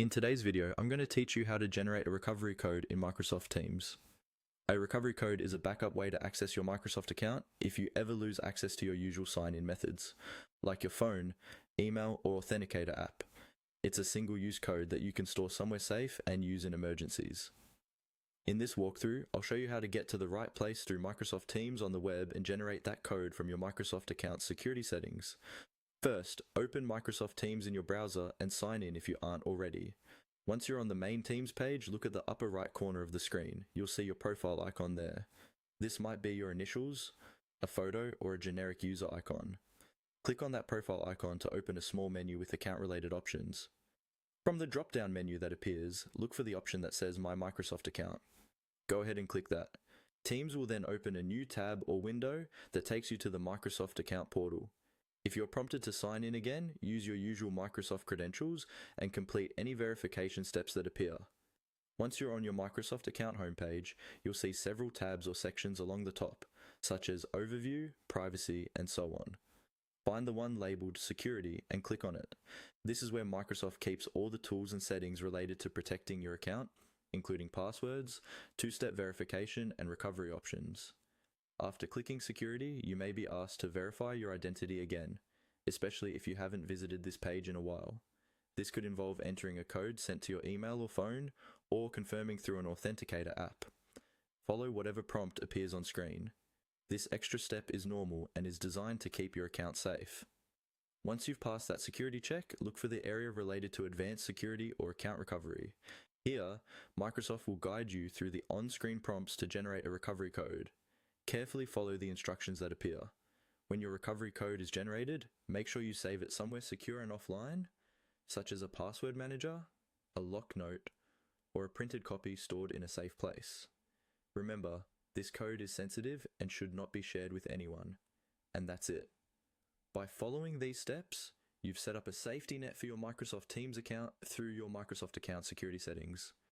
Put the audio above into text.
In today's video, I'm going to teach you how to generate a recovery code in Microsoft Teams. A recovery code is a backup way to access your Microsoft account if you ever lose access to your usual sign-in methods, like your phone, email, or authenticator app. It's a single-use code that you can store somewhere safe and use in emergencies. In this walkthrough, I'll show you how to get to the right place through Microsoft Teams on the web and generate that code from your Microsoft account security settings. First, open Microsoft Teams in your browser and sign in if you aren't already. Once you're on the main Teams page, look at the upper right corner of the screen. You'll see your profile icon there. This might be your initials, a photo, or a generic user icon. Click on that profile icon to open a small menu with account-related options. From the drop-down menu that appears, look for the option that says My Microsoft Account. Go ahead and click that. Teams will then open a new tab or window that takes you to the Microsoft Account portal. If you're prompted to sign in again, use your usual Microsoft credentials and complete any verification steps that appear. Once you're on your Microsoft account homepage, you'll see several tabs or sections along the top, such as Overview, Privacy, and so on. Find the one labeled Security and click on it. This is where Microsoft keeps all the tools and settings related to protecting your account, including passwords, two-step verification, and recovery options. After clicking Security, you may be asked to verify your identity again, especially if you haven't visited this page in a while. This could involve entering a code sent to your email or phone, or confirming through an authenticator app. Follow whatever prompt appears on screen. This extra step is normal and is designed to keep your account safe. Once you've passed that security check, look for the area related to advanced security or account recovery. Here, Microsoft will guide you through the on-screen prompts to generate a recovery code. Carefully follow the instructions that appear. When your recovery code is generated, make sure you save it somewhere secure and offline, such as a password manager, a lock note, or a printed copy stored in a safe place. Remember, this code is sensitive and should not be shared with anyone. And that's it. By following these steps, you've set up a safety net for your Microsoft Teams account through your Microsoft account security settings.